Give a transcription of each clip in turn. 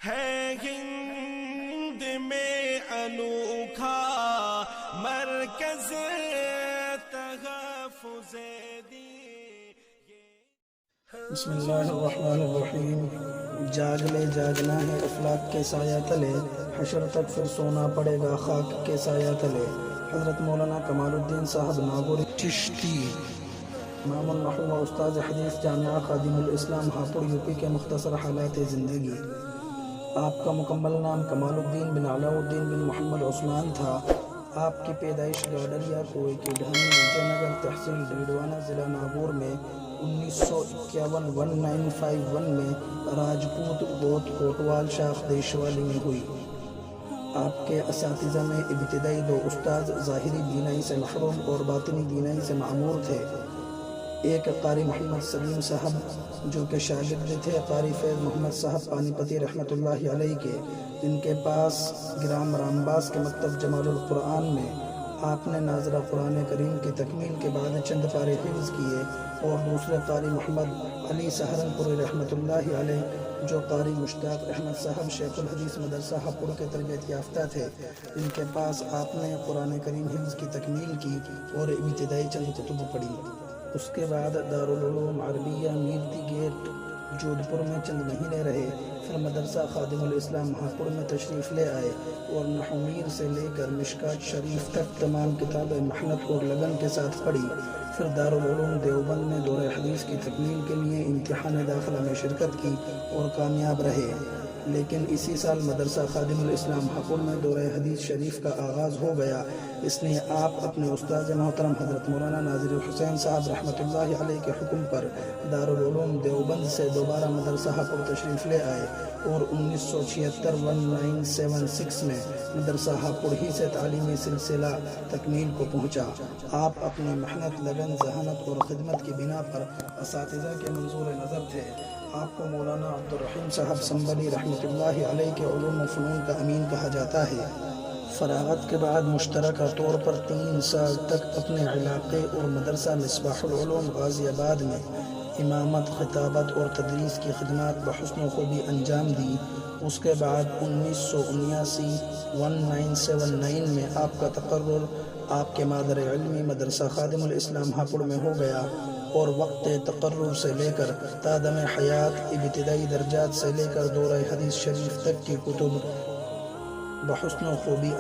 ہے ہند میں انوکھا مرکز تحفظ دین. بسم اللہ الرحمن الرحیم. جاگ لے جاگنا ہے افلاک کے سایہ تلے، حشر تک پھر سونا پڑے گا خاک کے سایہ تلے. حضرت مولانا کمال الدین صاحب ناگوری چشتی، امام النحو و استاد حدیث جامعہ خادم الاسلام ہاپوڑ یوپی کے مختصر حالات زندگی. آپ کا مکمل نام کمال الدین بن علاء الدین بن محمد عثمان تھا. آپ کی پیدائش گاڈریا کوئے کی ڈھانی وجے نگر تحصیل ڈیڈوانہ ضلع ناگور میں 1951 میں راجپوت گوت کوٹوال شاخ دیشوالی میں ہوئی. آپ کے اساتذہ میں ابتدائی دو استاذ ظاہری بینائی سے محروم اور باطنی بینائی سے معمور تھے. ایک قاری محمد سلیم صاحب جو کہ شاگرد تھے قاری فیض محمد صاحب پانی پتی رحمۃ اللہ علیہ کے، جن کے پاس گرام رامباس کے مکتب جمال القرآن میں آپ نے ناظرہ قرآن کریم کی تکمیل کے بعد چند پارے حفظ کیے. اور دوسرے قاری محمد علی سہارنپوری رحمۃ اللہ علیہ جو قاری مشتاق احمد صاحب شیخ الحدیث مدرسہ ہاپوڑ کے تربیت یافتہ تھے، جن کے پاس آپ نے قرآن کریم حفظ کی تکمیل کی اور ابتدائی چند کتب پڑھی. اس کے بعد دارالعلوم عربیہ میرتی گیٹ جودھ پور میں چند مہینے رہے. پھر مدرسہ خادم الاسلام ہاپوڑ میں تشریف لے آئے اور نحو میر سے لے کر مشکات شریف تک تمام کتابیں محنت اور لگن کے ساتھ پڑھی. پھر دارالعلوم دیوبند میں دورہ حدیث کی تکمیل کے لیے امتحان داخلہ میں شرکت کی اور کامیاب رہے. لیکن اسی سال مدرسہ خادم الاسلام ہاپوڑ میں دورہ حدیث شریف کا آغاز ہو گیا. اس لیے آپ اپنے استاد محترم حضرت مولانا ناظر حسین صاحب رحمۃ اللہ علیہ کے حکم پر دارالعلوم دیوبند سے دوبارہ مدرسہ ہاپوڑ تشریف لے آئے اور 1976 میں مدرسہ ہاپوڑ ہی سے تعلیمی سلسلہ تکمیل کو پہنچا. آپ اپنی محنت، لگن، ذہانت اور خدمت کی بنا پر اساتذہ کے منظور نظر تھے. آپ کو مولانا عبدالرحیم صاحب سنبلی رحمۃ اللہ علیہ کے علوم و فنون کا امین کہا جاتا ہے. فراغت کے بعد مشترکہ طور پر 3 سال تک اپنے علاقے اور مدرسہ مصباح العلوم غازی آباد میں امامت، خطابت اور تدریس کی خدمات بحسن و خوبی انجام دی. اس کے بعد 1979 میں آپ کا تقرر آپ کے مادر علمی مدرسہ خادم الاسلام ہاپوڑ میں ہو گیا اور وقت تقرر سے لے کر تا دم حیات ابتدائی درجات سے لے کر دورہ حدیث شریف تک کی کتب بحسن و خوبی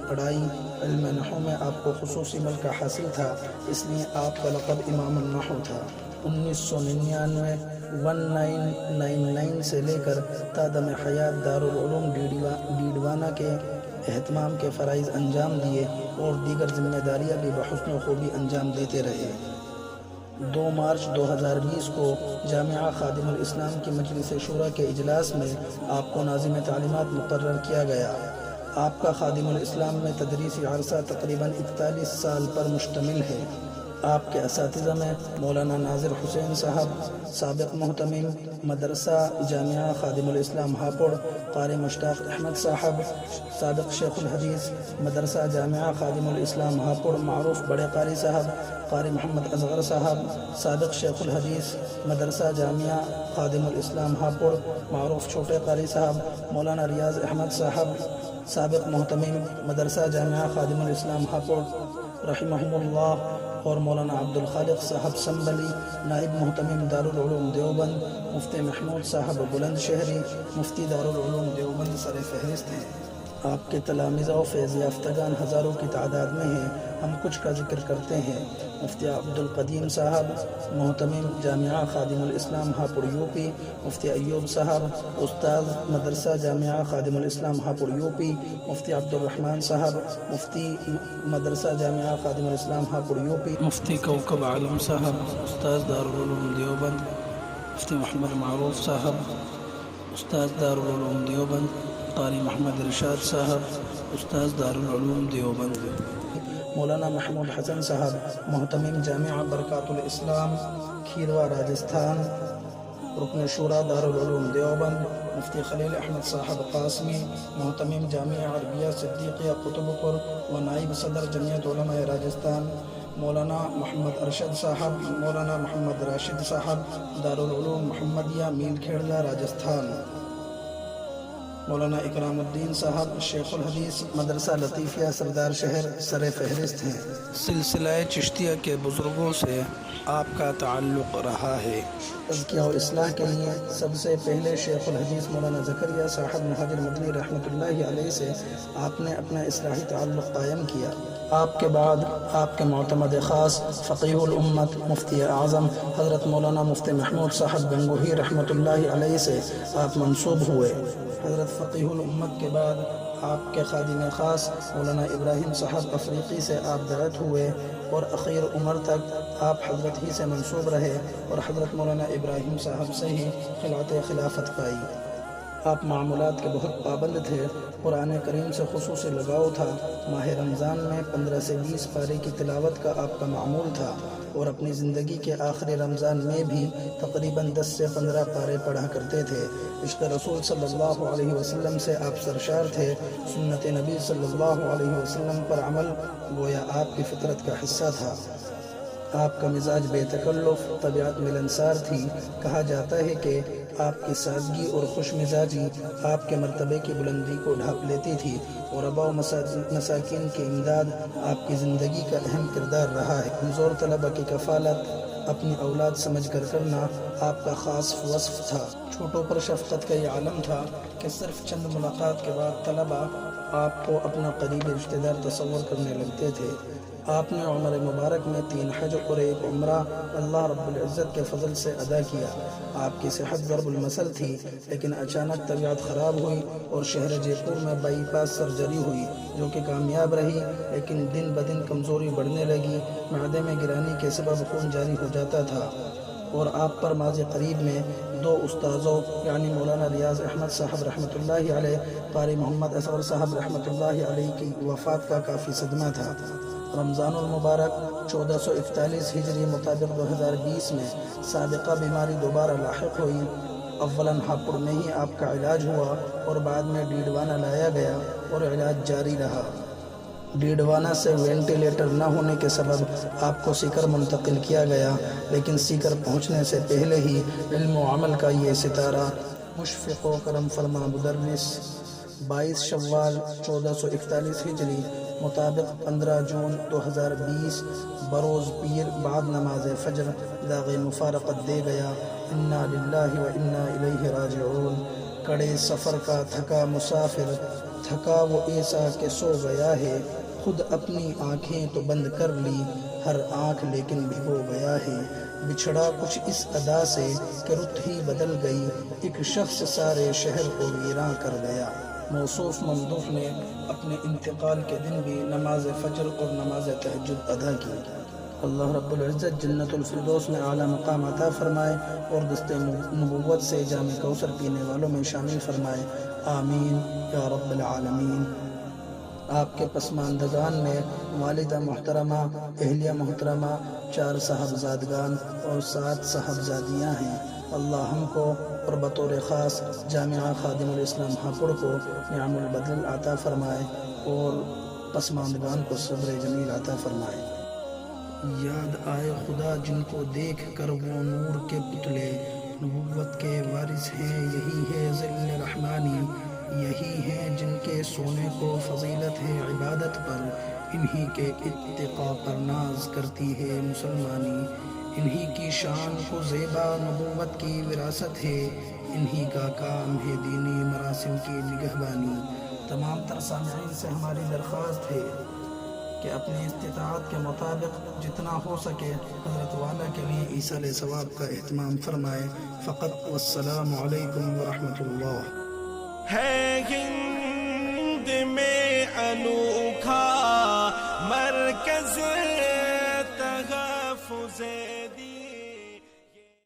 پڑھائی. علم نحو میں آپ کو خصوصی ملکہ حاصل تھا، اس لیے آپ کا لقب امام النحو تھا. 1999 سے لے کر تا دم حیات دارالعلوم ڈیڈوانہ کے اہتمام کے فرائض انجام دیے اور دیگر ذمہ داریاں بھی بحسن و خوبی انجام دیتے رہے. 2 مارچ 2020 کو جامعہ خادم الاسلام کی مجلس شورا کے اجلاس میں آپ کو ناظم تعلیمات مقرر کیا گیا. آپ کا خادم الاسلام میں تدریسی عرصہ تقریباً 41 سال پر مشتمل ہے. آپ کے اساتذہ میں مولانا ناظر حسین صاحب سابق محتمم مدرسہ جامعہ خادم الاسلام ہاپوڑ، قاری مشتاق احمد صاحب سابق شیخ الحدیث مدرسہ جامعہ خادم الاسلام ہاپوڑ معروف بڑے قاری صاحب، قاری محمد اصغر صاحب سابق شیخ الحدیث مدرسہ جامعہ خادم الاسلام ہاپوڑ معروف چھوٹے قاری صاحب، مولانا ریاض احمد صاحب سابق محتمم مدرسہ جامعہ خادم الاسلام ہاپوڑ رحمہم اللہ، اور مولانا عبدالخالق صاحب سنبلی نائب محتمم دارالعلوم دیوبند، مفتی محمود صاحب بلند شہری مفتی دارالعلوم دیوبند سر فہرست ہیں. آپ کے تلامذہ و فیض یافتگان ہزاروں کی تعداد میں ہیں. ہم کچھ کا ذکر کرتے ہیں. مفتی عبدالقدیم صاحب محتمم جامعہ خادم الاسلام ہاپوڑ یوپی، مفتی ایوب صاحب استاد مدرسہ جامعہ خادم الاسلام ہاپوڑ یوپی، مفتی عبدالرحمن صاحب مفتی مدرسہ جامعہ خادم الاسلام ہاپوڑ یوپی، مفتی کوکب عالم صاحب استاد دارالعلوم دیوبند، مفتی محمد معروف صاحب استاد دارالعلوم دیوبند، قاری محمد ارشاد صاحب استاد دارالعلوم دیوبند، مولانا محمود حسن صاحب محتمم جامعہ برکات الاسلام کھیروا راجستھان، رکن شورا دارالعلوم دیوبند، مفتی خلیل احمد صاحب قاسمی محتمم جامعہ عربیہ صدیقیہ قطب پور و نائب صدر جمعیت علماء راجستھان، مولانا محمد ارشد صاحب مولانا محمد راشد صاحب دارالعلوم محمدیہ میل کھیڑلا راجستھان. مولانا اکرام الدین صاحب شیخ الحدیث مدرسہ لطیفیہ سردار شہر سر فہرست ہیں۔ سلسلہ چشتیہ کے بزرگوں سے آپ کا تعلق رہا ہے۔ تزکیہ و اصلاح کے لیے سب سے پہلے شیخ الحدیث مولانا زکریا صاحب مہاجر مدنی رحمۃ اللہ علیہ سے آپ نے اپنا اصلاحی تعلق قائم کیا۔ آپ کے بعد آپ کے معتمد خاص فقیہ الامت مفتی اعظم حضرت مولانا مفتی محمود صاحب گنگوہی رحمۃ اللہ علیہ سے آپ منسوب ہوئے۔ حضرت فقیہ الامت کے بعد آپ کے خادم خاص مولانا ابراہیم صاحب افریقی سے آپ بیعت ہوئے اور اخیر عمر تک آپ حضرت ہی سے منسوب رہے اور حضرت مولانا ابراہیم صاحب سے ہی خلعت خلافت پائی۔ آپ معمولات کے بہت پابند تھے۔ قرآن کریم سے خصوصی لگاؤ تھا۔ ماہ رمضان میں 15 سے 20 پارے کی تلاوت کا آپ کا معمول تھا اور اپنی زندگی کے آخری رمضان میں بھی تقریباً 10 سے 15 پارے پڑھا کرتے تھے۔ عشق رسول صلی اللہ علیہ وسلم سے آپ سرشار تھے۔ سنت نبی صلی اللہ علیہ وسلم پر عمل گویا آپ کی فطرت کا حصہ تھا۔ آپ کا مزاج بے تکلف، طبیعت ملنسار تھی۔ کہا جاتا ہے کہ آپ کی سادگی اور خوش مزاجی آپ کے مرتبے کی بلندی کو ڈھانپ لیتی تھی اور غرباء و مساکین کی امداد آپ کی زندگی کا اہم کردار رہا ہے۔ کمزور طلبہ کی کفالت اپنی اولاد سمجھ کر کرنا آپ کا خاص وصف تھا۔ چھوٹوں پر شفقت کا یہ عالم تھا کہ صرف چند ملاقات کے بعد طلبہ آپ کو اپنا قریبی رشتہ دار تصور کرنے لگتے تھے۔ آپ نے عمر مبارک میں 3 حج اور 1 عمرہ اللہ رب العزت کے فضل سے ادا کیا۔ آپ کی صحت ضرب المثل تھی، لیکن اچانک طبیعت خراب ہوئی اور شہر جے پور میں بائی پاس سرجری ہوئی جو کہ کامیاب رہی، لیکن دن بدن کمزوری بڑھنے لگی۔ معدے میں گرانی کے سبب خون جاری ہو جاتا تھا اور آپ پر ماضی قریب میں 2 استاذوں یعنی مولانا ریاض احمد صاحب رحمۃ اللہ علیہ، قاری محمد اصغر صاحب رحمۃ اللہ علیہ کی وفات کا کافی صدمہ تھا۔ رمضان المبارک 1441 ہجری مطابق 2020 میں سابقہ بیماری دوبارہ لاحق ہوئی۔ اولاً ہاپوڑ میں ہی آپ کا علاج ہوا اور بعد میں ڈیڈوانہ لایا گیا اور علاج جاری رہا۔ ڈیڈوانہ سے وینٹیلیٹر نہ ہونے کے سبب آپ کو سیکر منتقل کیا گیا، لیکن سیکر پہنچنے سے پہلے ہی علم و عمل کا یہ ستارہ مشفق و کرم فرما مدرس 22 شوال 1441 ہجری مطابق 15 جون 2020 بروز پیر بعد نماز فجر داغ مفارقت دے گیا۔ انا للہ و انا الیہ راجعون۔ کڑے سفر کا تھکا مسافر تھکا وہ ایسا کہ سو گیا ہے، خود اپنی آنکھیں تو بند کر لی، ہر آنکھ لیکن بھگو گیا ہے۔ بچھڑا کچھ اس ادا سے کہ رت ہی بدل گئی، ایک شخص سارے شہر کو ویراں کر گیا۔ موصوف ممدوح نے اپنے انتقال کے دن بھی نماز فجر اور نماز تہجد ادا کی۔ اللہ رب العزت جنت الفردوس میں اعلیٰ مقام عطا فرمائے اور دست نبوت سے جام کوثر پینے والوں میں شامل فرمائے، آمین یا رب العالمین۔ آپ کے پسماندگان میں والدہ محترمہ، اہلیہ محترمہ، 4 صاحبزادگان اور 7 صاحبزادیاں ہیں۔ اللہ ہم کو اور بطور خاص جامعہ خادم الاسلام ہاپوڑ کو نعم البدل عطا فرمائے اور پسماندگان کو صبر جمیل عطا فرمائے۔ یاد آئے خدا جن کو دیکھ کر وہ نور کے پتلے، نبوت کے وارث ہیں یہی ہے ظل رحمانی، یہی ہیں جن کے سونے کو فضیلت ہے عبادت پر، انہی کے اتقاء پر ناز کرتی ہے مسلمانی، انہی کی شان کو زیبا نبوت کی وراثت ہے، انہی کا کام ہے دینی مراسم کی نگہبانی۔ تمام تر سامعین سے ہماری درخواست ہے کہ اپنی استطاعت کے مطابق جتنا ہو سکے حضرت والا کے لیے ایصال ثواب کا اہتمام فرمائے۔ فقط والسلام علیکم ورحمۃ اللہ۔ ہے ہند میں انوکھا مرکز